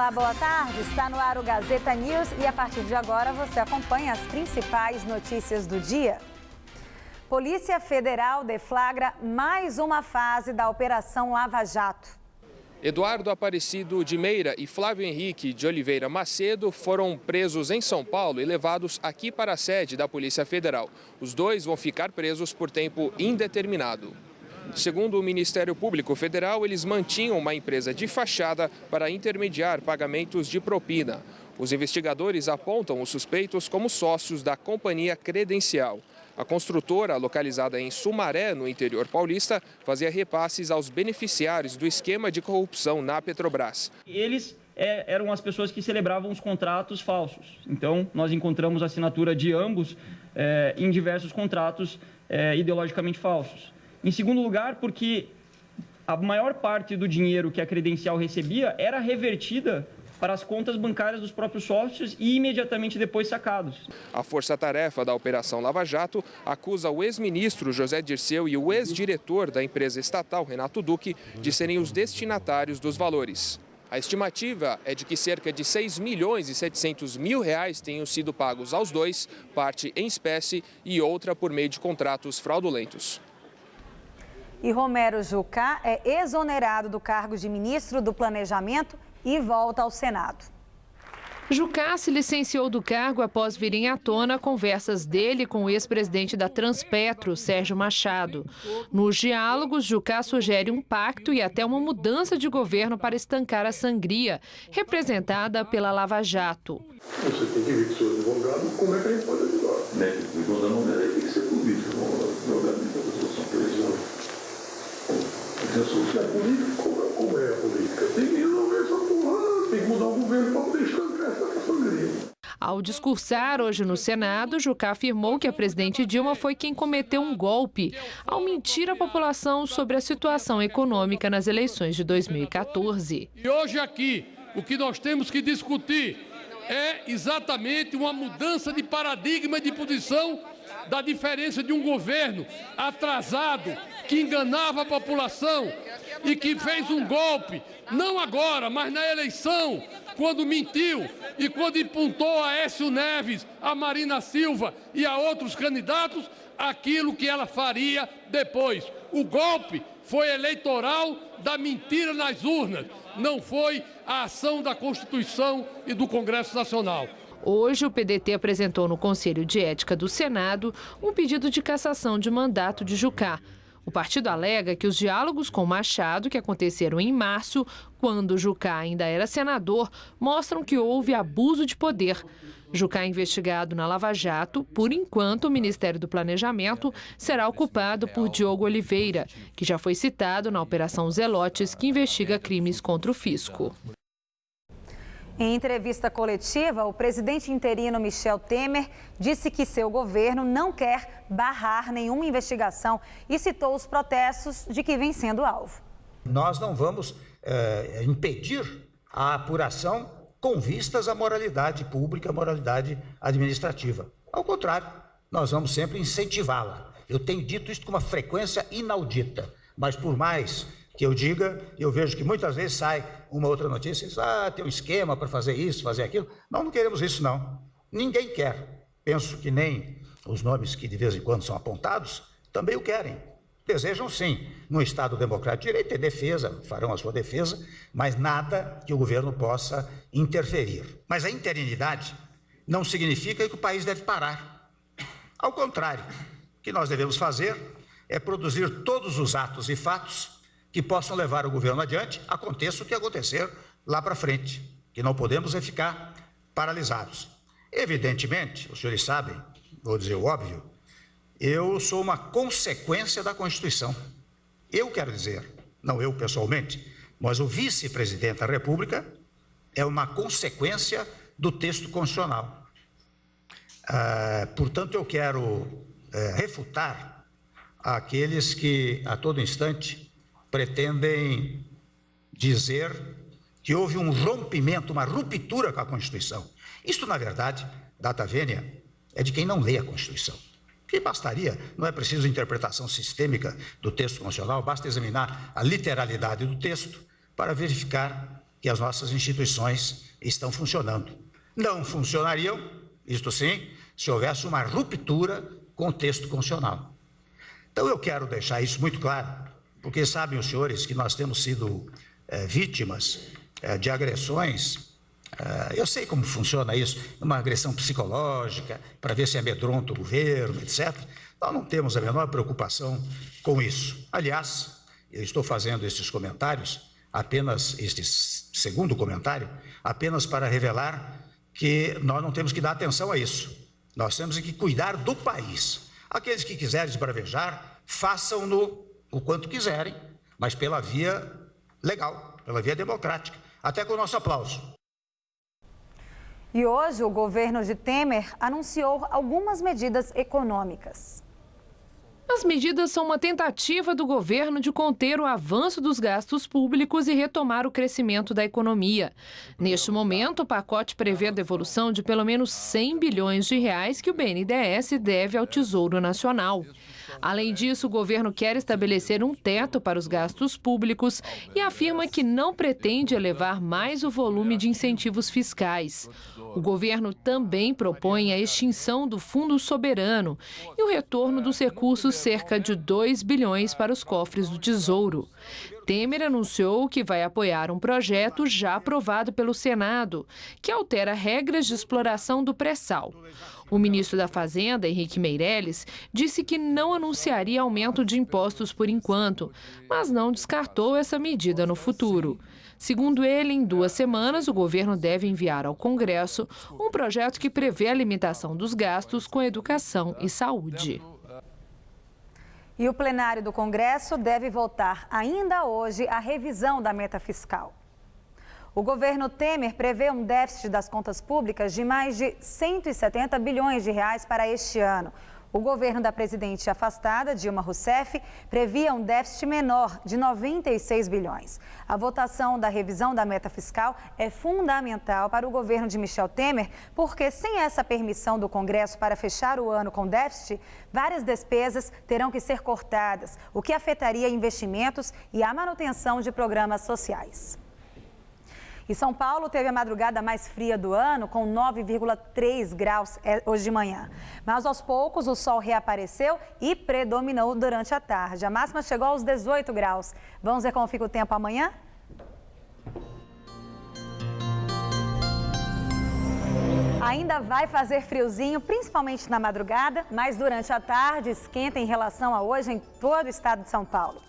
Olá, boa tarde. Está no ar o Gazeta News e a partir de agora você acompanha as principais notícias do dia. Polícia Federal deflagra mais uma fase da Operação Lava Jato. Eduardo Aparecido de Meira e Flávio Henrique de Oliveira Macedo foram presos em São Paulo e levados aqui para a sede da Polícia Federal. Os dois vão ficar presos por tempo indeterminado. Segundo o Ministério Público Federal, eles mantinham uma empresa de fachada para intermediar pagamentos de propina. Os investigadores apontam os suspeitos como sócios da Companhia Credencial. A construtora, localizada em Sumaré, no interior paulista, fazia repasses aos beneficiários do esquema de corrupção na Petrobras. Eles eram as pessoas que celebravam os contratos falsos. Então, nós encontramos a assinatura de ambos em diversos contratos ideologicamente falsos. Em segundo lugar, porque a maior parte do dinheiro que a Credencial recebia era revertida para as contas bancárias dos próprios sócios e imediatamente depois sacados. A força-tarefa da Operação Lava Jato acusa o ex-ministro José Dirceu e o ex-diretor da empresa estatal, Renato Duque, de serem os destinatários dos valores. A estimativa é de que cerca de 6 milhões e 700 mil reais tenham sido pagos aos dois, parte em espécie e outra por meio de contratos fraudulentos. E Romero Jucá é exonerado do cargo de ministro do Planejamento e volta ao Senado. Jucá se licenciou do cargo após virem à tona conversas dele com o ex-presidente da Transpetro, Sérgio Machado. Nos diálogos, Jucá sugere um pacto e até uma mudança de governo para estancar a sangria, representada pela Lava Jato. Você tem que ver que o seu advogado, como é que a gente pode ajudar? Né? O advogado não tem que ser político, não é a situação policial. Se é política, como é a política? Tem que resolver essa porra, tem que mudar o governo para poder estancar essa sangria. Ao discursar hoje no Senado, Jucá afirmou que a presidente Dilma foi quem cometeu um golpe ao mentir à população sobre a situação econômica nas eleições de 2014. E hoje aqui, o que nós temos que discutir é exatamente uma mudança de paradigma e de posição da diferença de um governo atrasado, que enganava a população e que fez um golpe, não agora, mas na eleição, quando mentiu e quando imputou a Aécio Neves, a Marina Silva e a outros candidatos aquilo que ela faria depois. O golpe foi eleitoral da mentira nas urnas, não foi a ação da Constituição e do Congresso Nacional. Hoje, o PDT apresentou no Conselho de Ética do Senado um pedido de cassação de mandato de Jucá. O partido alega que os diálogos com Machado, que aconteceram em março, quando Jucá ainda era senador, mostram que houve abuso de poder. Jucá é investigado na Lava Jato. Por enquanto, o Ministério do Planejamento será ocupado por Diogo Oliveira, que já foi citado na Operação Zelotes, que investiga crimes contra o fisco. Em entrevista coletiva, o presidente interino Michel Temer disse que seu governo não quer barrar nenhuma investigação e citou os protestos de que vem sendo alvo. Nós não vamos impedir a apuração com vistas à moralidade pública, à moralidade administrativa. Ao contrário, nós vamos sempre incentivá-la. Eu tenho dito isso com uma frequência inaudita, mas por mais que eu diga, eu vejo que muitas vezes sai uma outra notícia e diz, tem um esquema para fazer isso, fazer aquilo. Não queremos isso, não. Ninguém quer. Penso que nem os nomes que de vez em quando são apontados também o querem. Desejam, sim, no Estado democrático de direito, ter defesa, farão a sua defesa, mas nada que o governo possa interferir. Mas a interinidade não significa que o país deve parar. Ao contrário, o que nós devemos fazer é produzir todos os atos e fatos que possam levar o governo adiante, aconteça o que acontecer lá para frente, que não podemos é ficar paralisados. Evidentemente, os senhores sabem, vou dizer o óbvio, eu sou uma consequência da Constituição. Eu quero dizer, não eu pessoalmente, mas o vice-presidente da República é uma consequência do texto constitucional. Portanto, eu quero refutar aqueles que, a todo instante, pretendem dizer que houve um rompimento, uma ruptura com a Constituição. Isto, na verdade, data vênia, é de quem não lê a Constituição. Que bastaria, não é preciso interpretação sistêmica do texto constitucional, basta examinar a literalidade do texto para verificar que as nossas instituições estão funcionando. Não funcionariam, isto sim, se houvesse uma ruptura com o texto constitucional. Então eu quero deixar isso muito claro, porque sabem os senhores que nós temos sido vítimas de agressões. Eu sei como funciona isso, uma agressão psicológica, para ver se amedronta o governo, etc. Nós não temos a menor preocupação com isso. Aliás, eu estou fazendo estes comentários, apenas este segundo comentário, apenas para revelar que nós não temos que dar atenção a isso. Nós temos que cuidar do país. Aqueles que quiserem esbravejar, façam-no o quanto quiserem, mas pela via legal, pela via democrática, até com o nosso aplauso. E hoje o governo de Temer anunciou algumas medidas econômicas. As medidas são uma tentativa do governo de conter o avanço dos gastos públicos e retomar o crescimento da economia. Neste momento, o pacote prevê a devolução de pelo menos 100 bilhões de reais que o BNDES deve ao Tesouro Nacional. Além disso, o governo quer estabelecer um teto para os gastos públicos e afirma que não pretende elevar mais o volume de incentivos fiscais. O governo também propõe a extinção do Fundo Soberano e o retorno dos recursos cerca de 2 bilhões para os cofres do Tesouro. Temer anunciou que vai apoiar um projeto já aprovado pelo Senado, que altera regras de exploração do pré-sal. O ministro da Fazenda, Henrique Meirelles, disse que não anunciaria aumento de impostos por enquanto, mas não descartou essa medida no futuro. Segundo ele, em 2 semanas, o governo deve enviar ao Congresso um projeto que prevê a limitação dos gastos com educação e saúde. E o plenário do Congresso deve votar ainda hoje a revisão da meta fiscal. O governo Temer prevê um déficit das contas públicas de mais de 170 bilhões de reais para este ano. O governo da presidente afastada, Dilma Rousseff, previa um déficit menor de 96 bilhões. A votação da revisão da meta fiscal é fundamental para o governo de Michel Temer, porque sem essa permissão do Congresso para fechar o ano com déficit, várias despesas terão que ser cortadas, o que afetaria investimentos e a manutenção de programas sociais. E São Paulo teve a madrugada mais fria do ano, com 9,3 graus hoje de manhã. Mas aos poucos o sol reapareceu e predominou durante a tarde. A máxima chegou aos 18 graus. Vamos ver como fica o tempo amanhã? Ainda vai fazer friozinho, principalmente na madrugada, mas durante a tarde esquenta em relação a hoje em todo o estado de São Paulo.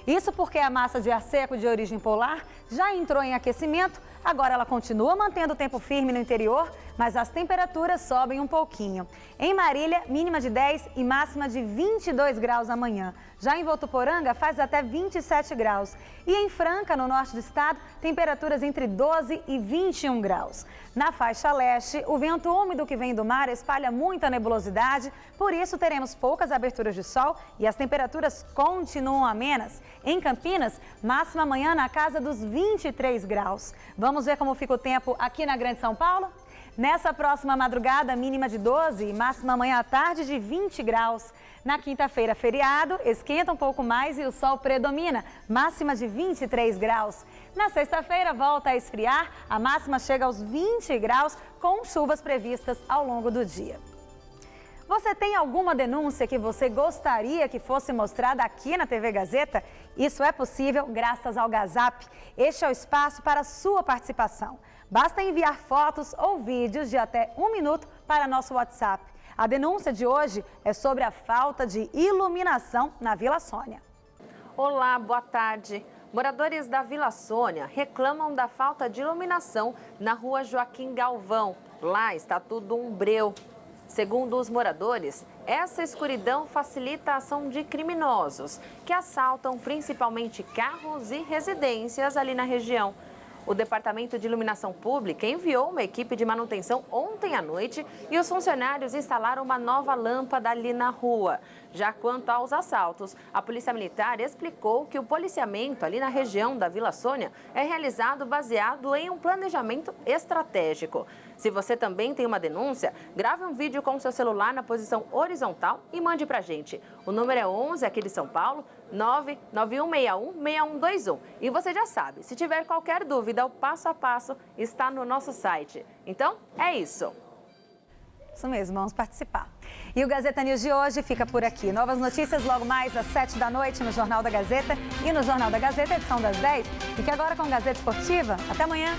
Isso porque a massa de ar seco de origem polar já entrou em aquecimento, agora ela continua mantendo o tempo firme no interior, mas as temperaturas sobem um pouquinho. Em Marília, mínima de 10 e máxima de 22 graus amanhã. Já em Votuporanga, faz até 27 graus. E em Franca, no norte do estado, temperaturas entre 12 e 21 graus. Na faixa leste, o vento úmido que vem do mar espalha muita nebulosidade, por isso teremos poucas aberturas de sol e as temperaturas continuam amenas. Em Campinas, máxima amanhã na casa dos 23 graus. Vamos ver como fica o tempo aqui na Grande São Paulo? Nessa próxima madrugada, mínima de 12 e máxima amanhã à tarde de 20 graus. Na quinta-feira, feriado, esquenta um pouco mais e o sol predomina, máxima de 23 graus. Na sexta-feira, volta a esfriar, a máxima chega aos 20 graus, com chuvas previstas ao longo do dia. Você tem alguma denúncia que você gostaria que fosse mostrada aqui na TV Gazeta? Isso é possível graças ao Gazap. Este é o espaço para a sua participação. Basta enviar fotos ou vídeos de até 1 minuto para nosso WhatsApp. A denúncia de hoje é sobre a falta de iluminação na Vila Sônia. Olá, boa tarde. Moradores da Vila Sônia reclamam da falta de iluminação na rua Joaquim Galvão. Lá está tudo um breu. Segundo os moradores, essa escuridão facilita a ação de criminosos, que assaltam principalmente carros e residências ali na região. O Departamento de Iluminação Pública enviou uma equipe de manutenção ontem à noite e os funcionários instalaram uma nova lâmpada ali na rua. Já quanto aos assaltos, a Polícia Militar explicou que o policiamento ali na região da Vila Sônia é realizado baseado em um planejamento estratégico. Se você também tem uma denúncia, grave um vídeo com o seu celular na posição horizontal e mande pra gente. O número é 11 aqui de São Paulo, 991616121. E você já sabe, se tiver qualquer dúvida, o passo a passo está no nosso site. Então, é isso. Isso mesmo, vamos participar. E o Gazeta News de hoje fica por aqui. Novas notícias logo mais às 7 da noite no Jornal da Gazeta e no Jornal da Gazeta, edição das 10. Fique agora com a Gazeta Esportiva. Até amanhã.